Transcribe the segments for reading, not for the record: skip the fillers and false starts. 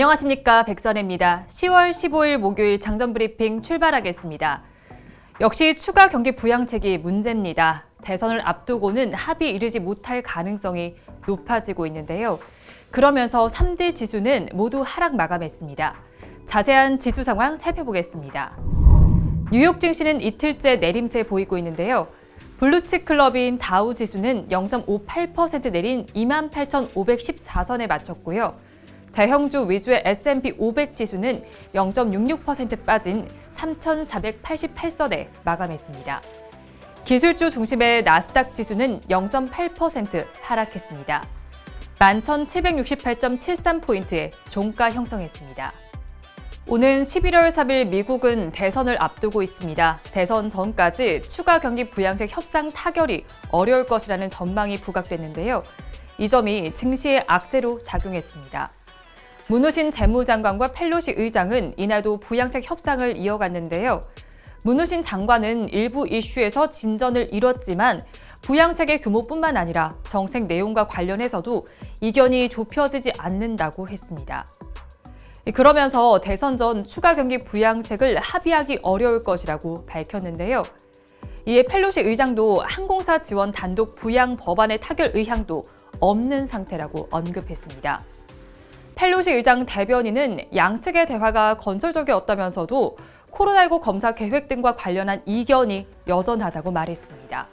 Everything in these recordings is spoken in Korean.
안녕하십니까, 백선혜입니다. 10월 15일 목요일 장전브리핑 출발하겠습니다. 역시 추가 경기 부양책이 문제입니다. 대선을 앞두고는 합의에 이르지 못할 가능성이 높아지고 있는데요. 그러면서 3대 지수는 모두 하락 마감했습니다. 자세한 지수 상황 살펴보겠습니다. 뉴욕 증시는 이틀째 내림세 보이고 있는데요. 블루칩 클럽인 다우 지수는 0.58% 내린 28,514선에 마쳤고요. 대형주 위주의 S&P 500 지수는 0.66% 빠진 3,488선에 마감했습니다. 기술주 중심의 나스닥 지수는 0.8% 하락했습니다. 11,768.73포인트의 종가 형성했습니다. 오는 11월 3일 미국은 대선을 앞두고 있습니다. 대선 전까지 추가 경기 부양책 협상 타결이 어려울 것이라는 전망이 부각됐는데요. 이 점이 증시의 악재로 작용했습니다. 문우신 재무장관과 펠로시 의장은 이날도 부양책 협상을 이어갔는데요. 문우신 장관은 일부 이슈에서 진전을 이뤘지만 부양책의 규모뿐만 아니라 정책 내용과 관련해서도 이견이 좁혀지지 않는다고 했습니다. 그러면서 대선 전 추가 경기 부양책을 합의하기 어려울 것이라고 밝혔는데요. 이에 펠로시 의장도 항공사 지원 단독 부양 법안의 타결 의향도 없는 상태라고 언급했습니다. 펠로시 의장 대변인은 양측의 대화가 건설적이었다면서도 코로나19 검사 계획 등과 관련한 이견이 여전하다고 말했습니다.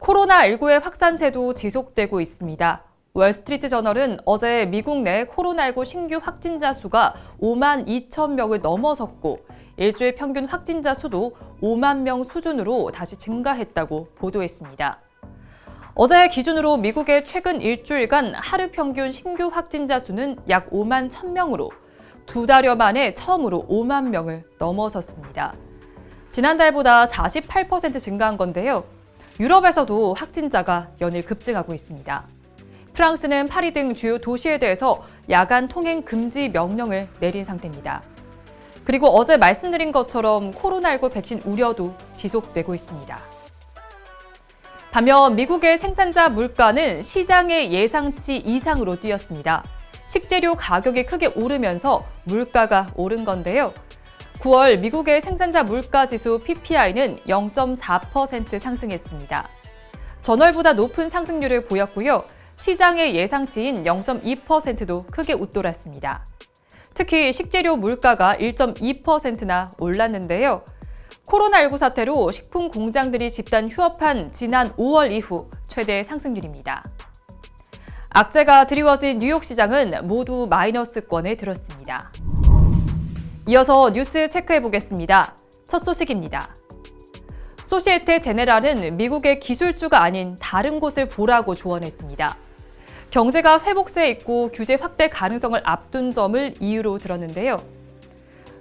코로나19의 확산세도 지속되고 있습니다. 월스트리트 저널은 어제 미국 내 코로나19 신규 확진자 수가 5만 2천 명을 넘어섰고 일주일 평균 확진자 수도 5만 명 수준으로 다시 증가했다고 보도했습니다. 어제 기준으로 미국의 최근 일주일간 하루 평균 신규 확진자 수는 약 5만 1,000명으로 두 달여 만에 처음으로 5만 명을 넘어섰습니다. 지난달보다 48% 증가한 건데요. 유럽에서도 확진자가 연일 급증하고 있습니다. 프랑스는 파리 등 주요 도시에 대해서 야간 통행 금지 명령을 내린 상태입니다. 그리고 어제 말씀드린 것처럼 코로나19 백신 우려도 지속되고 있습니다. 반면 미국의 생산자 물가는 시장의 예상치 이상으로 뛰었습니다. 식재료 가격이 크게 오르면서 물가가 오른 건데요. 9월 미국의 생산자 물가 지수 PPI는 0.4% 상승했습니다. 전월보다 높은 상승률을 보였고요. 시장의 예상치인 0.2%도 크게 웃돌았습니다. 특히 식재료 물가가 1.2%나 올랐는데요. 코로나19 사태로 식품 공장들이 집단 휴업한 지난 5월 이후 최대 상승률입니다. 악재가 드리워진 뉴욕 시장은 모두 마이너스권에 들었습니다. 이어서 뉴스 체크해 보겠습니다. 첫 소식입니다. 소시에테 제네랄은 미국의 기술주가 아닌 다른 곳을 보라고 조언했습니다. 경제가 회복세에 있고 규제 확대 가능성을 앞둔 점을 이유로 들었는데요.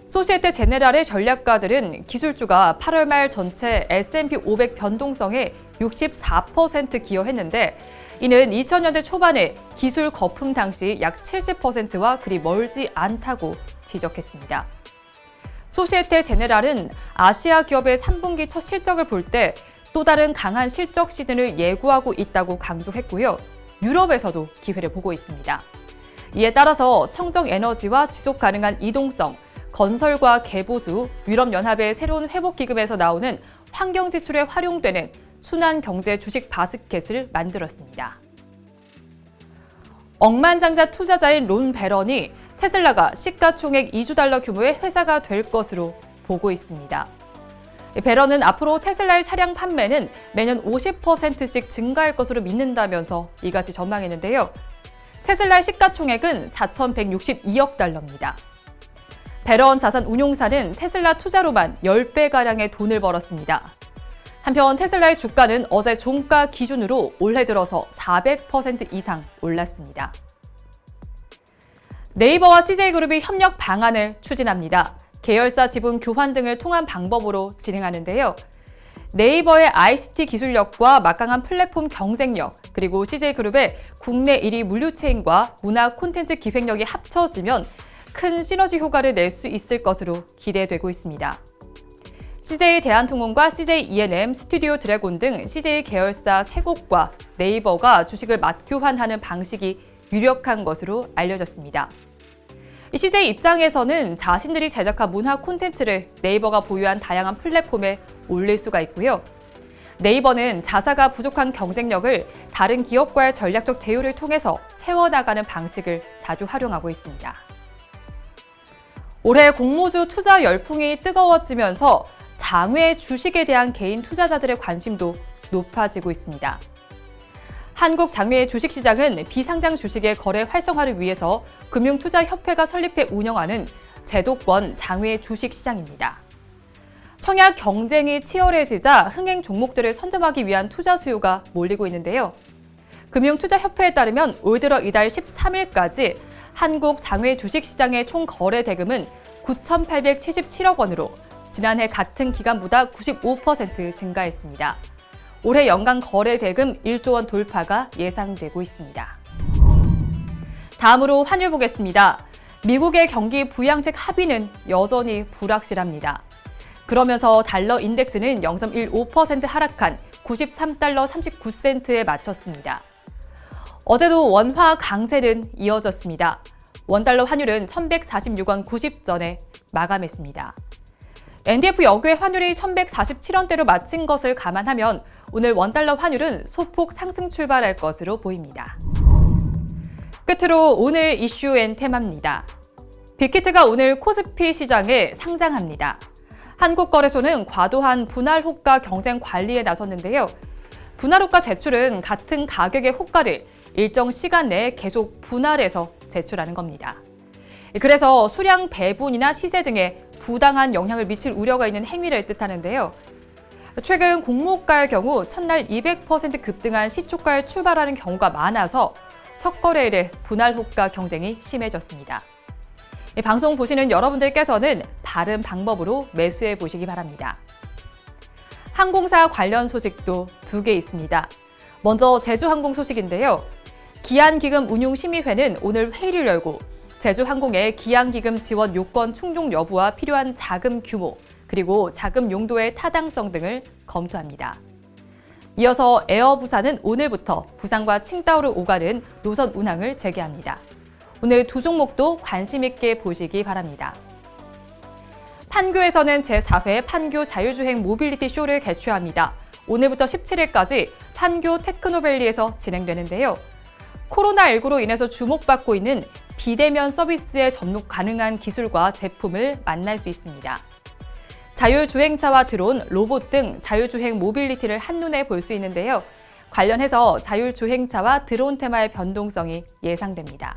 소시에테 제네랄의 전략가들은 기술주가 8월 말 전체 S&P 500 변동성에 64% 기여했는데 이는 2000년대 초반에 기술 거품 당시 약 70%와 그리 멀지 않다고 지적했습니다. 소시에테 제네랄은 아시아 기업의 3분기 첫 실적을 볼 때 또 다른 강한 실적 시즌을 예고하고 있다고 강조했고요. 유럽에서도 기회를 보고 있습니다. 이에 따라서 청정 에너지와 지속 가능한 이동성, 건설과 개보수, 유럽연합의 새로운 회복기금에서 나오는 환경 지출에 활용되는 순환경제 주식 바스켓을 만들었습니다. 억만장자 투자자인 론 베런이 테슬라가 시가총액 2조 달러 규모의 회사가 될 것으로 보고 있습니다. 베런은 앞으로 테슬라의 차량 판매는 매년 50%씩 증가할 것으로 믿는다면서 이같이 전망했는데요. 테슬라의 시가총액은 4,162억 달러입니다. 베런 자산운용사는 테슬라 투자로만 10배가량의 돈을 벌었습니다. 한편 테슬라의 주가는 어제 종가 기준으로 올해 들어서 400% 이상 올랐습니다. 네이버와 CJ그룹이 협력 방안을 추진합니다. 계열사 지분 교환 등을 통한 방법으로 진행하는데요. 네이버의 ICT 기술력과 막강한 플랫폼 경쟁력, 그리고 CJ그룹의 국내 1위 물류체인과 문화 콘텐츠 기획력이 합쳐지면 큰 시너지 효과를 낼 수 있을 것으로 기대되고 있습니다. CJ 대한통운과 CJ E&M, 스튜디오 드래곤 등 CJ 계열사 3곳과 네이버가 주식을 맞교환하는 방식이 유력한 것으로 알려졌습니다. 이 CJ 입장에서는 자신들이 제작한 문화 콘텐츠를 네이버가 보유한 다양한 플랫폼에 올릴 수가 있고요. 네이버는 자사가 부족한 경쟁력을 다른 기업과의 전략적 제휴를 통해서 채워나가는 방식을 자주 활용하고 있습니다. 올해 공모주 투자 열풍이 뜨거워지면서 장외 주식에 대한 개인 투자자들의 관심도 높아지고 있습니다. 한국 장외 주식시장은 비상장 주식의 거래 활성화를 위해서 금융투자협회가 설립해 운영하는 제도권 장외 주식시장입니다. 청약 경쟁이 치열해지자 흥행 종목들을 선점하기 위한 투자 수요가 몰리고 있는데요. 금융투자협회에 따르면 올 들어 이달 13일까지 한국 장외 주식시장의 총 거래 대금은 9,877억 원으로 지난해 같은 기간보다 95% 증가했습니다. 올해 연간 거래 대금 1조 원 돌파가 예상되고 있습니다. 다음으로 환율 보겠습니다. 미국의 경기 부양책 합의는 여전히 불확실합니다. 그러면서 달러 인덱스는 0.15% 하락한 93달러 39센트에 마쳤습니다. 어제도 원화 강세는 이어졌습니다. 원달러 환율은 1,146원 90전에 마감했습니다. NDF 역외 환율이 1,147원대로 마친 것을 감안하면 오늘 원달러 환율은 소폭 상승 출발할 것으로 보입니다. 끝으로 오늘 이슈 앤 테마입니다. 빅히트가 오늘 코스피 시장에 상장합니다. 한국거래소는 과도한 분할 호가 경쟁 관리에 나섰는데요. 분할 호가 제출은 같은 가격의 호가를 일정 시간 내에 계속 분할해서 제출하는 겁니다. 그래서 수량 배분이나 시세 등에 부당한 영향을 미칠 우려가 있는 행위를 뜻하는데요. 최근 공모가의 경우 첫날 200% 급등한 시초가에 출발하는 경우가 많아서 첫 거래일에 분할 호가 경쟁이 심해졌습니다. 이 방송 보시는 여러분들께서는 바른 방법으로 매수해 보시기 바랍니다. 항공사 관련 소식도 2개 있습니다. 먼저 제주항공 소식인데요. 기안기금운용심의회는 오늘 회의를 열고 제주항공의 기안기금 지원 요건 충족 여부와 필요한 자금 규모, 그리고 자금 용도의 타당성 등을 검토합니다. 이어서 에어부산은 오늘부터 부산과 칭다오를 오가는 노선 운항을 재개합니다. 오늘 2종목도 관심 있게 보시기 바랍니다. 판교에서는 제4회 판교 자율주행 모빌리티 쇼를 개최합니다. 오늘부터 17일까지 판교 테크노밸리에서 진행되는데요. 코로나19로 인해서 주목받고 있는 비대면 서비스에 접목 가능한 기술과 제품을 만날 수 있습니다. 자율주행차와 드론, 로봇 등 자율주행 모빌리티를 한눈에 볼 수 있는데요. 관련해서 자율주행차와 드론 테마의 변동성이 예상됩니다.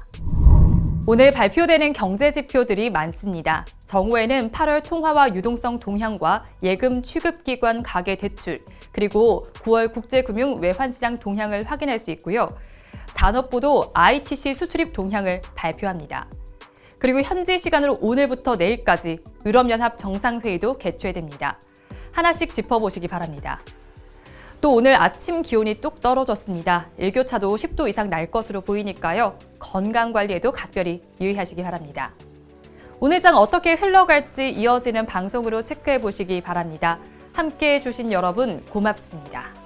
오늘 발표되는 경제지표들이 많습니다. 정오에는 8월 통화와 유동성 동향과 예금 취급기관 가계대출, 그리고 9월 국제금융 외환시장 동향을 확인할 수 있고요. 산업부도 ITC 수출입 동향을 발표합니다. 그리고 현지 시간으로 오늘부터 내일까지 유럽연합 정상회의도 개최됩니다. 하나씩 짚어보시기 바랍니다. 또 오늘 아침 기온이 뚝 떨어졌습니다. 일교차도 10도 이상 날 것으로 보이니까요. 건강관리에도 각별히 유의하시기 바랍니다. 오늘 장 어떻게 흘러갈지 이어지는 방송으로 체크해 보시기 바랍니다. 함께해 주신 여러분 고맙습니다.